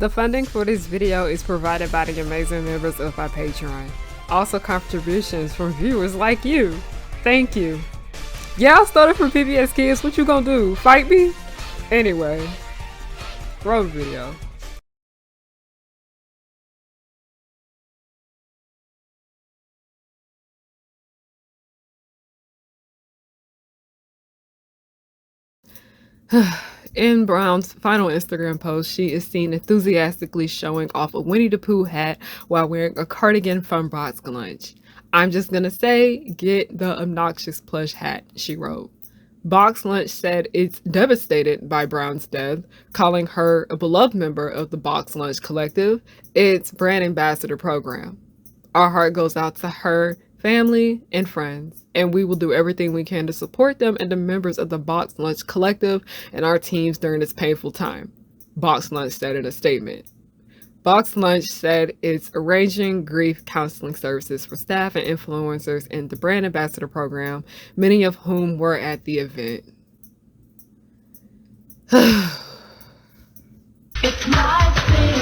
The funding for this video is provided by the amazing members of our Patreon. Also contributions from viewers like you. Thank you. Yeah, I started from PBS Kids. What you gonna do? Fight me? Anyway, roll the video. In Brown's final Instagram post, she is seen enthusiastically showing off a Winnie the Pooh hat while wearing a cardigan from boxlunch. "I'm just gonna say, get the obnoxious plush hat," she wrote. boxlunch said it's devastated by Brown's death, calling her a beloved member of the boxlunch collective, its brand ambassador program. "Our heart goes out to her family and friends, and we will do everything we can to support them and the members of the Box Lunch Collective and our teams during this painful time," Box Lunch said in a statement. Box Lunch said it's arranging grief counseling services for staff and influencers in the brand ambassador program, many of whom were at the event. It's my thing,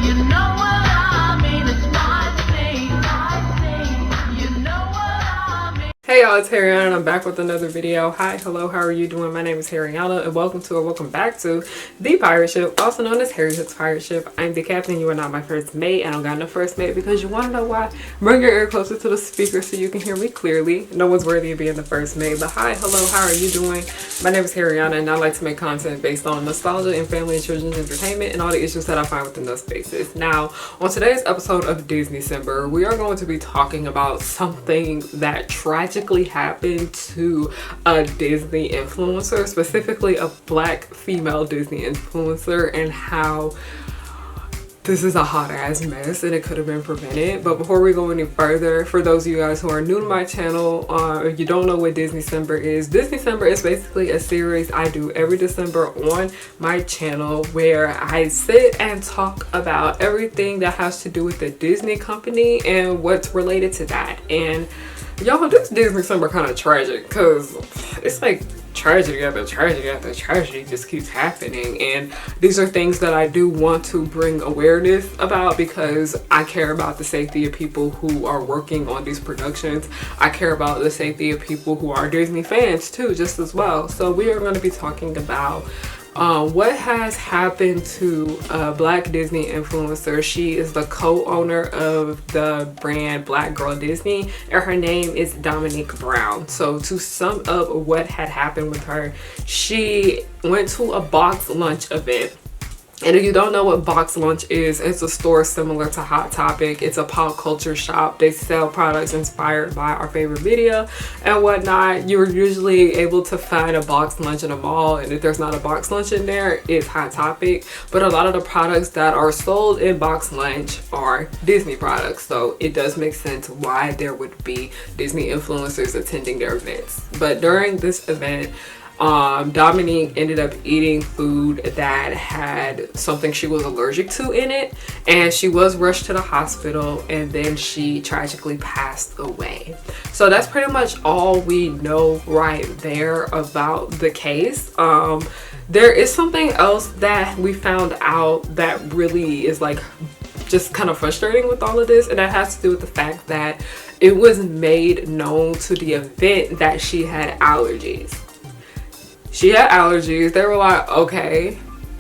you know what I mean, it's my thing, you know what I mean. Hey y'all, it's Harriana and I'm back with another video. Hi, hello, how are you doing? My name is Harriana and welcome back to The Pirate Ship, also known as Harry Hook's Pirate Ship. I'm the captain, you are not my first mate. I don't got no first mate because you want to know why? Bring your ear closer to the speaker so you can hear me clearly. No one's worthy of being the first mate, but hi, hello, how are you doing? My name is Harriana and I like to make content based on nostalgia and family and children's entertainment and all the issues that I find within those spaces. Now, on today's episode of Disney-cember, we are going to be talking about something that tragically happened to a Disney influencer, specifically a Black female Disney influencer, and how this is a hot ass mess and it could have been prevented. But before we go any further, for those of you guys who are new to my channel, if you don't know what Disney-cember is, Disney-cember is basically a series I do every December on my channel where I sit and talk about everything that has to do with the Disney company and what's related to that. And y'all, this Disney-cember kind of tragic because it's like tragedy after tragedy after tragedy just keeps happening, and these are things that I do want to bring awareness about because I care about the safety of people who are working on these productions. I care about the safety of people who are Disney fans too, just as well. So we are going to be talking about what has happened to a Black Disney influencer. She is the co-owner of the brand Black Girl Disney and her name is Dominique Brown. So to sum up what had happened with her, she went to a box lunch event. And if you don't know what Box Lunch is, it's a store similar to Hot Topic. It's a pop culture shop. They sell products inspired by our favorite media and whatnot. You're usually able to find a box lunch in a mall, and if there's not a box lunch in there, it's Hot Topic. But a lot of the products that are sold in Box Lunch are Disney products, so it does make sense why there would be Disney influencers attending their events. But during this event, Dominique ended up eating food that had something she was allergic to in it, and she was rushed to the hospital and then she tragically passed away. So that's pretty much all we know right there about the case. There is something else that we found out that really is like just kind of frustrating with all of this, and that has to do with the fact that it was made known to the event that she had allergies. She had allergies. They were like, okay.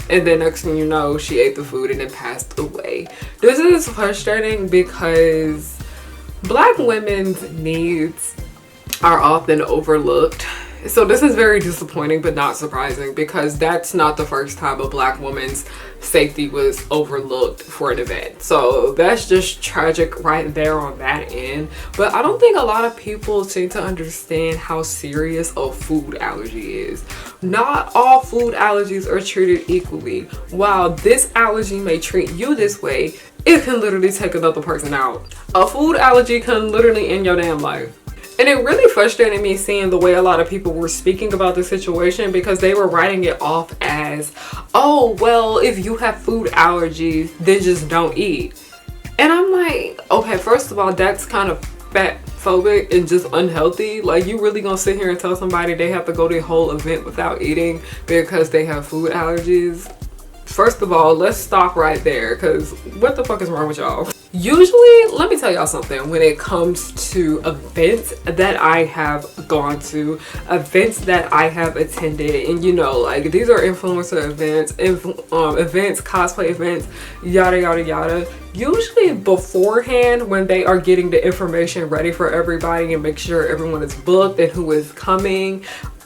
And then next thing you know, she ate the food and then passed away. This is frustrating because Black women's needs are often overlooked. So this is very disappointing but not surprising because that's not the first time a Black woman's safety was overlooked for an event. So that's just tragic right there on that end. But I don't think a lot of people seem to understand how serious a food allergy is. Not all food allergies are treated equally. While this allergy may treat you this way, it can literally take another person out. A food allergy can literally end your damn life. And it really frustrated me seeing the way a lot of people were speaking about the situation because they were writing it off as, oh, well, if you have food allergies, then just don't eat. And I'm like, okay, first of all, that's kind of fat phobic and just unhealthy. Like, you really gonna sit here and tell somebody they have to go the whole event without eating because they have food allergies? First of all, let's stop right there, because what the fuck is wrong with y'all? Usually, let me tell y'all something, when it comes to events that I have gone to, events that I have attended, and you know, like, these are influencer events, events, cosplay events, yada yada yada. Usually beforehand, when they are getting the information ready for everybody and make sure everyone is booked and who is coming,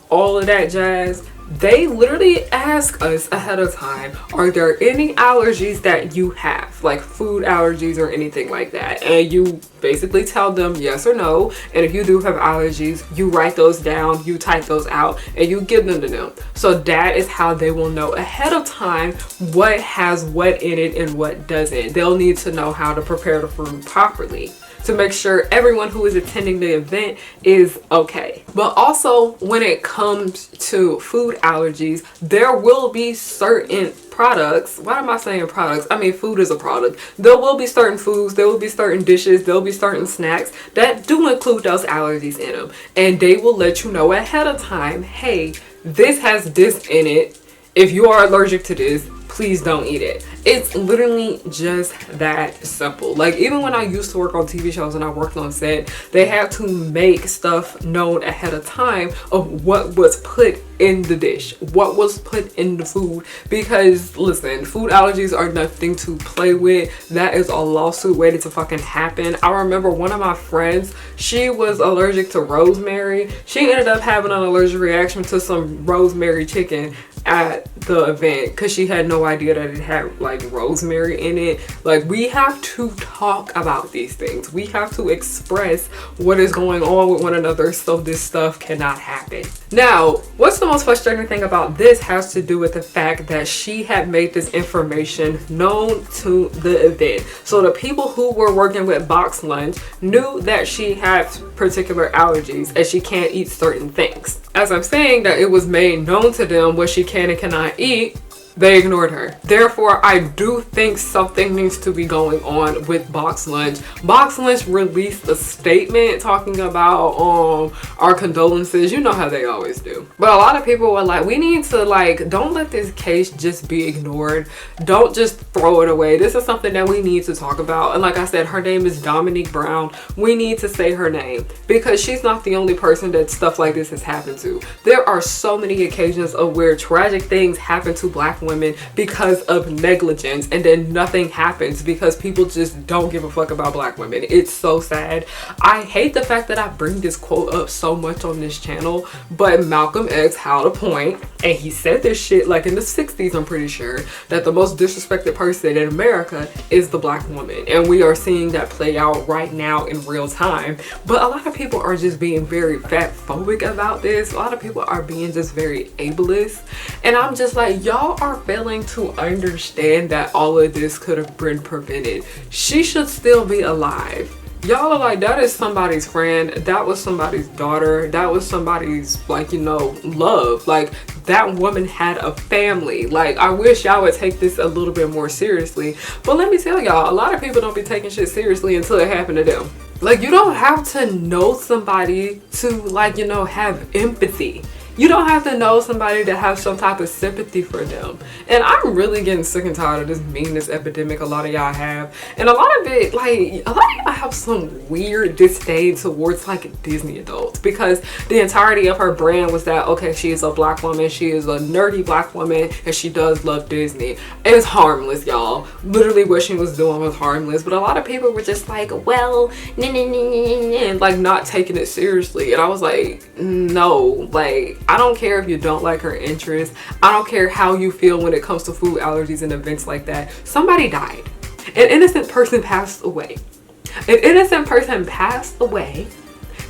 all of that jazz, they literally ask us ahead of time, are there any allergies that you have, like food allergies or anything like that? And you basically tell them yes or no, and if you do have allergies, you write those down, you type those out, and you give them to them. So that is how they will know ahead of time what has what in it and what doesn't. They'll need to know how to prepare the food properly to make sure everyone who is attending the event is okay. But also, when it comes to food allergies, there will be certain products. Why am I saying products? I mean, food is a product. There will be certain foods, there will be certain dishes, there will be certain snacks that do include those allergies in them. And they will let you know ahead of time, hey, this has this in it. If you are allergic to this, please don't eat it. It's literally just that simple. Like, even when I used to work on TV shows and I worked on set, they had to make stuff known ahead of time of what was put in the dish, what was put in the food, because listen, food allergies are nothing to play with. That is a lawsuit waiting to fucking happen. I remember one of my friends, she was allergic to rosemary. She ended up having an allergic reaction to some rosemary chicken at the event because she had no idea that it had like rosemary in it. Like, we have to talk about these things. We have to express what is going on with one another so this stuff cannot happen. Now, what's the most frustrating thing about this has to do with the fact that she had made this information known to the event. So the people who were working with Box Lunch knew that she had particular allergies and she can't eat certain things. As I'm saying that it was made known to them what she can and cannot eat, they ignored her. Therefore, I do think something needs to be going on with Box Lunch. Box Lunch released a statement talking about our condolences. You know how they always do. But a lot of people were like, we need to, like, don't let this case just be ignored. Don't just throw it away. This is something that we need to talk about. And like I said, her name is Dominique Brown. We need to say her name because she's not the only person that stuff like this has happened to. There are so many occasions of where tragic things happen to Black women because of negligence, and then nothing happens because people just don't give a fuck about Black women. It's so sad. I hate the fact that I bring this quote up so much on this channel, but Malcolm X had a point, and he said this shit like in the 60s, I'm pretty sure, that the most disrespected person in America is the Black woman, and we are seeing that play out right now in real time. But a lot of people are just being very fat phobic about this. A lot of people are being just very ableist, and I'm just like, y'all are failing to understand that all of this could have been prevented. She should still be alive. Y'all are like, that is somebody's friend, that was somebody's daughter, that was somebody's, like, you know, love. Like, that woman had a family. Like, I wish y'all would take this a little bit more seriously. But let me tell y'all, a lot of people don't be taking shit seriously until it happened to them. Like, you don't have to know somebody to, like, you know, have empathy. You don't have to know somebody to have some type of sympathy for them. And I'm really getting sick and tired of this meanness epidemic a lot of y'all have. And a lot of it, like, a lot of y'all have some weird disdain towards, like, Disney adults. Because the entirety of her brand was that, okay, she is a Black woman, she is a nerdy Black woman, and she does love Disney. It's harmless, y'all. Literally what she was doing was harmless. But a lot of people were just like, well, like, not taking it seriously. And I was like, no, like, I don't care if you don't like her interests. I don't care how you feel when it comes to food allergies and events like that. Somebody died. An innocent person passed away. An innocent person passed away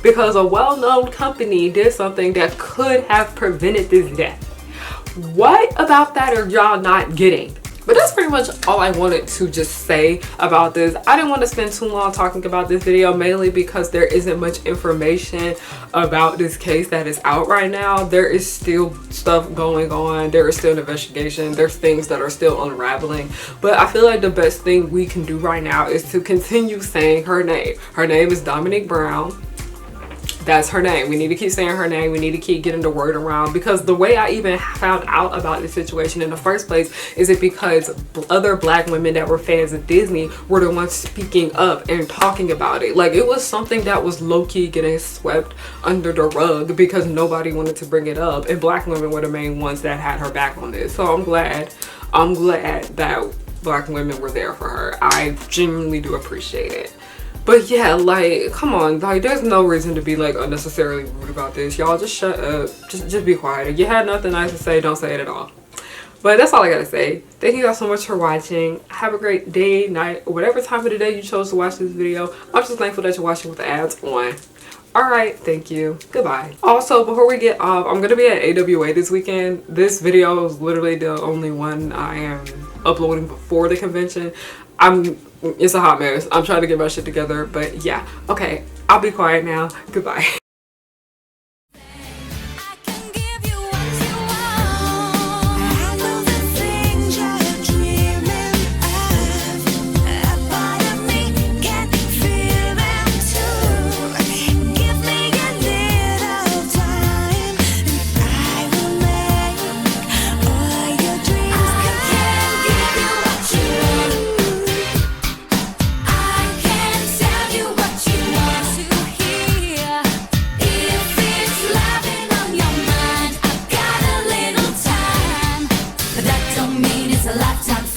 because a well-known company did something that could have prevented this death. What about that are y'all not getting? But that's pretty much all I wanted to just say about this. I didn't want to spend too long talking about this video, mainly because there isn't much information about this case that is out right now. There is still stuff going on. There is still an investigation. There's things that are still unraveling. But I feel like the best thing we can do right now is to continue saying her name. Her name is Dominique Brown. That's her name. We need to keep saying her name. We need to keep getting the word around, because the way I even found out about this situation in the first place is it because other black women that were fans of Disney were the ones speaking up and talking about it. Like, it was something that was low-key getting swept under the rug because nobody wanted to bring it up, and black women were the main ones that had her back on this. So I'm glad that black women were there for her. I genuinely do appreciate it. But yeah, like, come on, like, there's no reason to be like unnecessarily rude about this. Y'all just shut up. Just be quiet. If you had nothing nice to say, don't say it at all. But that's all I gotta say. Thank you guys so much for watching. Have a great day, night, or whatever time of the day you chose to watch this video. I'm just thankful that you're watching with the ads on. Alright, thank you. Goodbye. Also, before we get off, I'm gonna be at AWA this weekend. This video is literally the only one I am uploading before the convention. It's a hot mess. I'm trying to get my shit together, but yeah. Okay, I'll be quiet now. Goodbye. It's a lifetime.